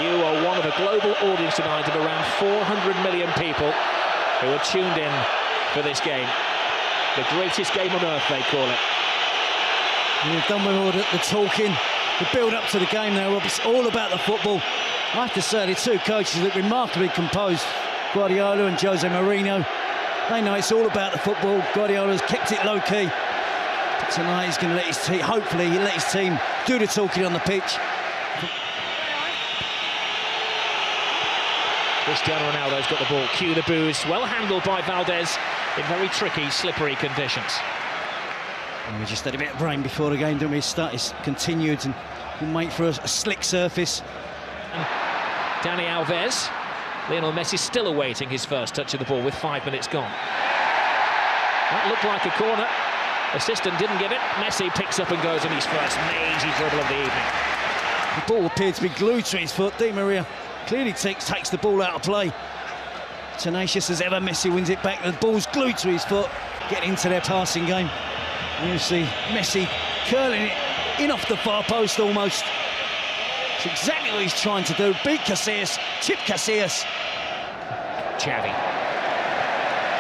You are one of a global audience tonight of around 400 million people who are tuned in for this game. The greatest game on earth, they call it. You've done with all the talking, the build-up to the game now, Rob. It's all about the football. I have to say, the two coaches look remarkably composed, Guardiola and Jose Mourinho. They know it's all about the football. Guardiola's kept it low-key. But tonight he's going to let his team, hopefully, he'll let his team do the talking on the pitch. Cristiano Ronaldo's got the ball. Cue the boos. Well handled by Valdez in very tricky, slippery conditions. And we just had a bit of rain before the game, didn't we? It's continued and we'll wait for a slick surface. And Dani Alves. Lionel Messi still awaiting his first touch of the ball with 5 minutes gone. That looked like a corner. Assistant didn't give it. Messi picks up and goes on his first mazy dribble of the evening. The ball appeared to be glued to his foot. Di Maria clearly takes the ball out of play. Tenacious as ever, Messi wins it back. The ball's glued to his foot. Getting into their passing game. And you see Messi curling it in off the far post almost. It's exactly what he's trying to do. Beat Casillas, chip Casillas. Xavi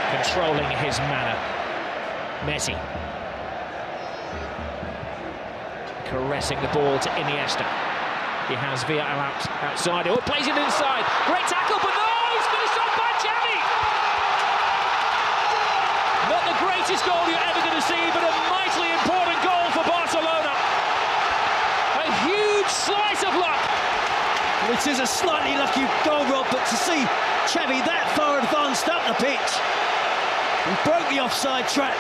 controlling his manner. Messi caressing the ball to Iniesta. He has Villa outside. Oh, plays it inside. Great tackle, but no, it's finished off by Xavi. Not the greatest goal you're ever going to see, but a mightily important goal for Barcelona. A huge slice of luck. It is a slightly lucky goal, Rob, but to see Xavi that far advanced up the pitch and broke the offside trap.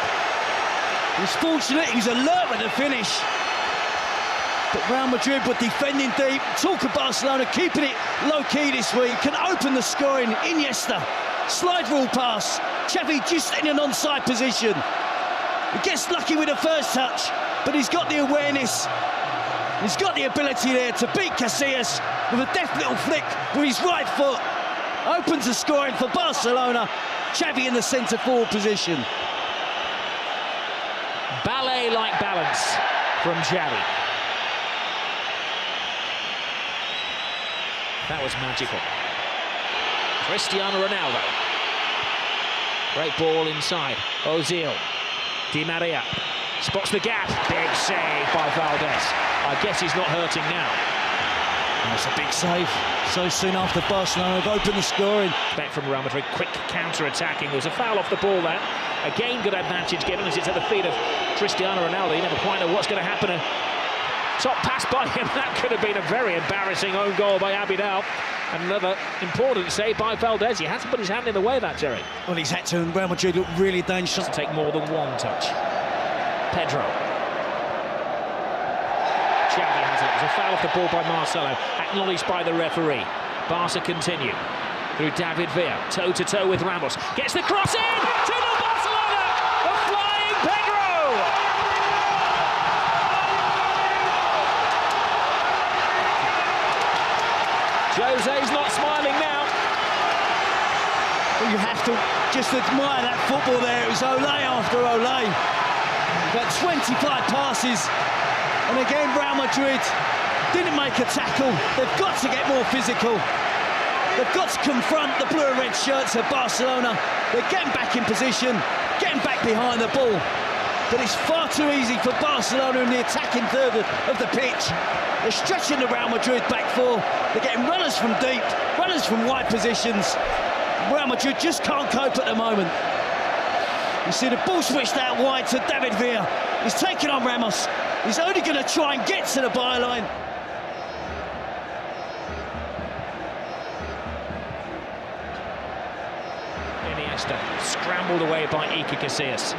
He was fortunate, he was alert with the finish. But Real Madrid were defending deep. Talk of Barcelona keeping it low-key this week. Can open the scoring. Iniesta, slide rule pass. Xavi just in an onside position. He gets lucky with the first touch, but he's got the awareness. He's got the ability there to beat Casillas with a deft little flick with his right foot. Opens the scoring for Barcelona. Xavi in the centre-forward position. Ballet-like balance from Xavi. That was magical. Cristiano Ronaldo. Great ball inside. Ozil. Di Maria. Spots the gap. Big save by Valdez. I guess he's not hurting now. That's a big save. So soon after Barcelona have opened the scoring. Back from Real Madrid. Quick counter-attacking. There was a foul off the ball there. Again, good advantage given as it's at the feet of Cristiano Ronaldo. You never quite know what's going to happen. Top pass by him. That could have been a very embarrassing own goal by Abidal. And another important save by Valdez. He had to put his hand in the way of that, Jerry. Well, he's had to, and Real Madrid look really dangerous. Doesn't take more than one touch. Pedro. Xavi has it. It was a foul off the ball by Marcelo. Acknowledged by the referee. Barca continue. Through David Villa. Toe-to-toe with Ramos. Gets the cross in! 2-0 Barcelona! A flying Pedro! Jose's not smiling now. Well, you have to just admire that football there. It was Olé after Olé. About 25 passes. And again, Real Madrid didn't make a tackle. They've got to get more physical. They've got to confront the blue and red shirts of Barcelona. They're getting back in position, getting back behind the ball. But it's far too easy for Barcelona in the attacking third of the pitch. They're stretching the Real Madrid back four. They're getting runners from deep, runners from wide positions. Real Madrid just can't cope at the moment. You see the ball switched out wide to David Villa. He's taking on Ramos. He's only going to try and get to the byline. Iniesta scrambled away by Iker Casillas.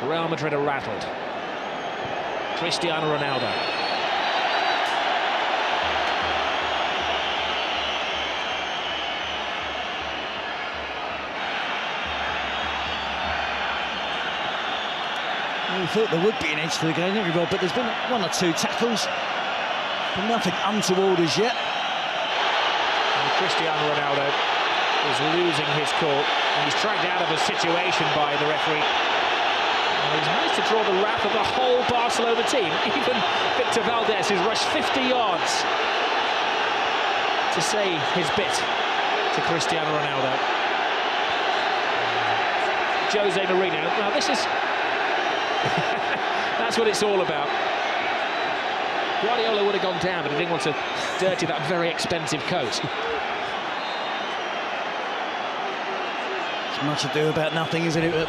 Real Madrid are rattled. Cristiano Ronaldo. We thought there would be an edge to the game, didn't we, Rob? But there's been one or two tackles, but nothing untoward as yet. And Cristiano Ronaldo is losing his cool, and he's dragged out of a situation by the referee. And he's managed to draw the wrath of the whole Barcelona team. Even Victor Valdez, who's rushed 50 yards to say his bit to Cristiano Ronaldo. Jose Mourinho. Now this is... that's what it's all about. Guardiola would have gone down, but he didn't want to dirty that very expensive coat. It's much ado about nothing, isn't it?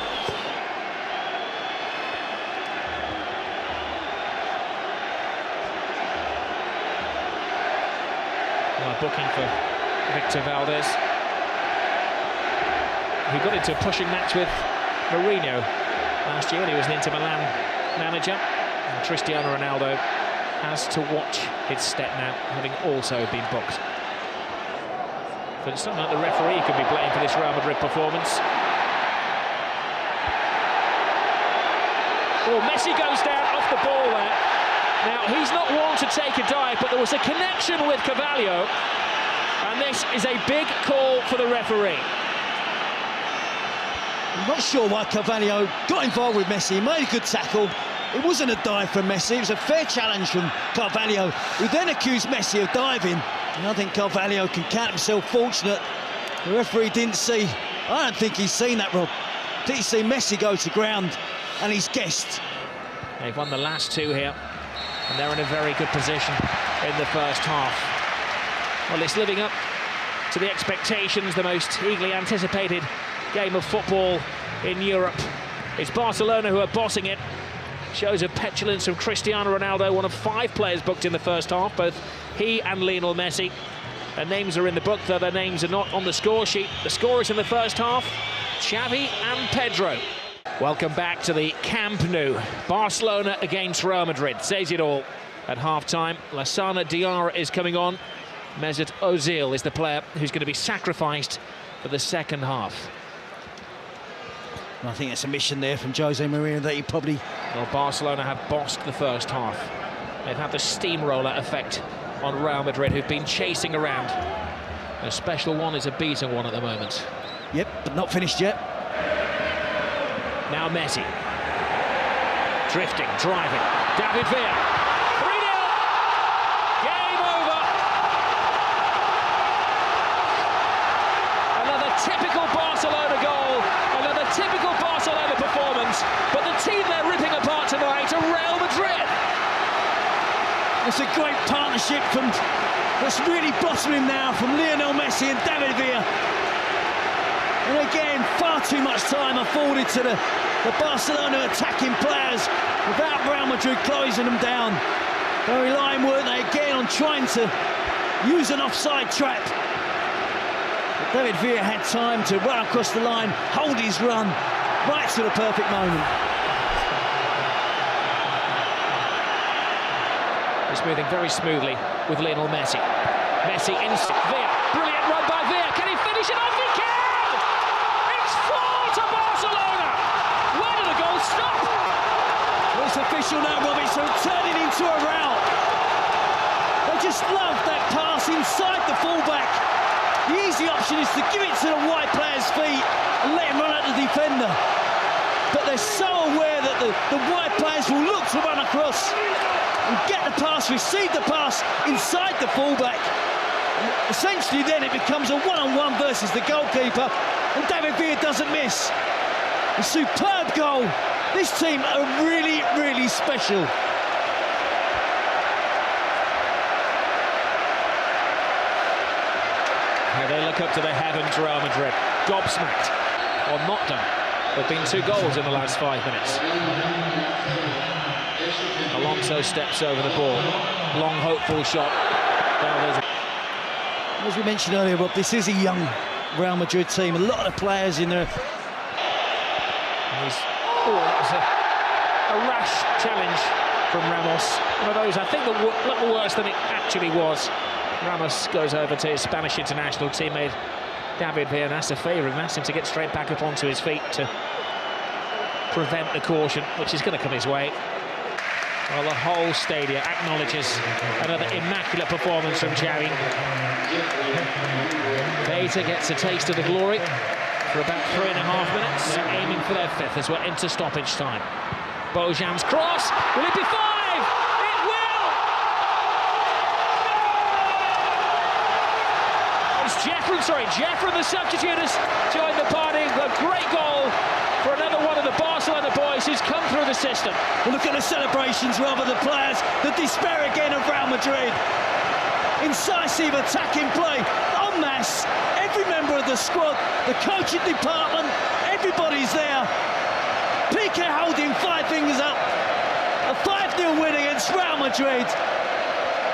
Booking for Victor Valdez, who got into a pushing match with Mourinho last year when he was an Inter Milan manager. And Cristiano Ronaldo has to watch his step now, having also been booked. But it's not like the referee could be blamed for this Real Madrid performance. Oh, Messi goes down off the ball there. Now, he's not one to take a dive, but there was a connection with Carvalho, and this is a big call for the referee. I'm not sure why Carvalho got involved with Messi. He made a good tackle. It wasn't a dive from Messi, it was a fair challenge from Carvalho, who then accused Messi of diving. And I think Carvalho can count himself fortunate. The referee didn't see. I don't think he's seen that, Rob. I think he's seen Messi go to ground, and he's guessed. They've won the last two here, and they're in a very good position in the first half. Well, it's living up to the expectations, the most eagerly anticipated game of football in Europe. It's Barcelona who are bossing it. Shows of petulance from Cristiano Ronaldo, one of 5 players booked in the first half, both he and Lionel Messi. Their names are in the book, though their names are not on the score sheet. The scorers in the first half, Xavi and Pedro. Welcome back to the Camp Nou. Barcelona against Real Madrid. Says it all at half-time. Lassana Diarra is coming on. Mesut Ozil is the player who's going to be sacrificed for the second half. I think it's a mission there from Jose Mourinho that he probably... Well, Barcelona have bossed the first half. They've had the steamroller effect on Real Madrid, who've been chasing around. A special one is a beating one at the moment. Yep, but not finished yet. Now Messi. Drifting, driving. David Villa. 3-0. Game over. Another typical Barcelona goal. Another typical Barcelona performance. But the team they're ripping apart tonight are Real Madrid. It's a great partnership that's really blossoming now from Lionel Messi and David Villa. And again, far too much time afforded to the Barcelona attacking players without Real Madrid closing them down. They're relying, weren't they, again on trying to use an offside trap. But David Villa had time to run across the line, hold his run, right to the perfect moment. It's moving very smoothly with Lionel Messi. Messi inside Villa. Brilliant run by Villa. Can he finish it off? He can! It's 4 to Barcelona! Where did the goal stop? Well, it's official now, Robbie, so turning into a rout. They just love that pass inside the fullback. The easy option is to give it to the wide player's feet and let him run at the defender. But they're so aware that the wide players will look to run across and get the pass, receive the pass inside the fullback. Essentially then it becomes a one-on-one versus the goalkeeper, and David Villa doesn't miss. A superb goal. This team are really, really special. Here they look up to the heavens, Real Madrid. Gobsmacked, or not done. There have been 2 goals in the last 5 minutes. Alonso steps over the ball. Long, hopeful shot. As we mentioned earlier, Rob, this is a young Real Madrid team. A lot of players in there. That was a rash challenge from Ramos. One of those, I think, that looked worse than it actually was. Ramos goes over to his Spanish international teammate David Villa and asks a favour and asks him to get straight back up onto his feet to prevent the caution, which is going to come his way. Well, the whole stadium acknowledges another immaculate performance from Xavi. Beta gets a taste of the glory for about 3.5 minutes, aiming for their 5th as we're into stoppage time. Bojan's cross, will it be 5? It will! Jeffren, the substitute, has joined the party. A great goal for another one of the Barcelona boys who's come through the system. Well, look at the celebrations, rather the players, the despair again of Real Madrid. Incisive attacking play, en masse. Every member of the squad, the coaching department, everybody's there. Piqué holding 5 fingers up. A 5-0 win against Real Madrid.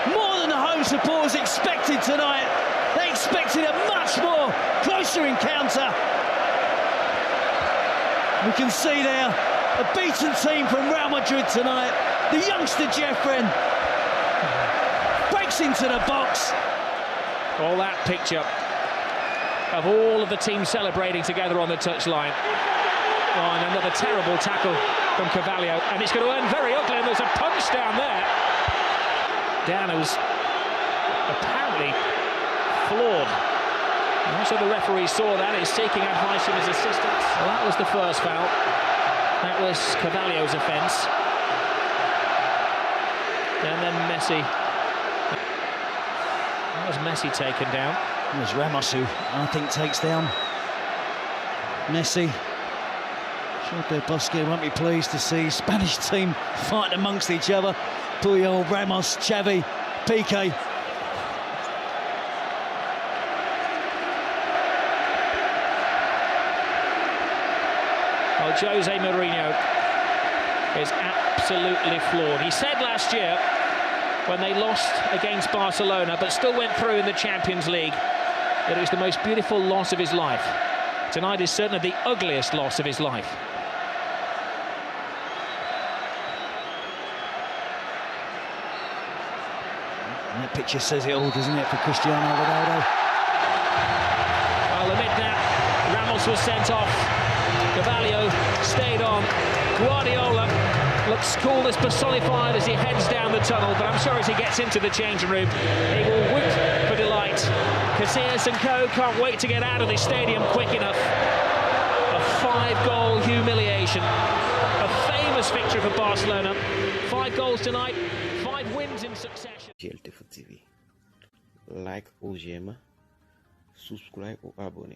More than the home supporters expected tonight. They expected a much more closer encounter. We can see there a beaten team from Real Madrid tonight. The youngster Jeffren breaks into the box. All that picture of all of the team celebrating together on the touchline. Oh, and another terrible tackle from Carvalho, and it's going to end very ugly, and there's a punch down there. Dano's apparently floored. And also the referee saw that, he's seeking advice from his assistants. Well, that was the first foul. That was Carvalho's offence. And then Messi. That was Messi taken down. It was Ramos who, I think, takes down Messi. Sure, Bosque won't be pleased to see Spanish team fighting amongst each other. Puyol, Ramos, Xavi, Piqué. Well, Jose Mourinho is absolutely floored. He said last year, when they lost against Barcelona, but still went through in the Champions League, that it was the most beautiful loss of his life. Tonight is certainly the ugliest loss of his life. And that picture says it all, doesn't it, for Cristiano Ronaldo? Well, amid that, Ramos was sent off. Carvalho stayed on. Guardiola looks cool as personified as he heads down the tunnel, but I'm sure as he gets into the changing room, he will whoop for delight. Casillas and co can't wait to get out of the stadium quick enough. A 5-goal humiliation. A famous victory for Barcelona. 5 goals tonight, 5 wins in succession. GLT TV. Like ou j'aime, subscribe ou abonne.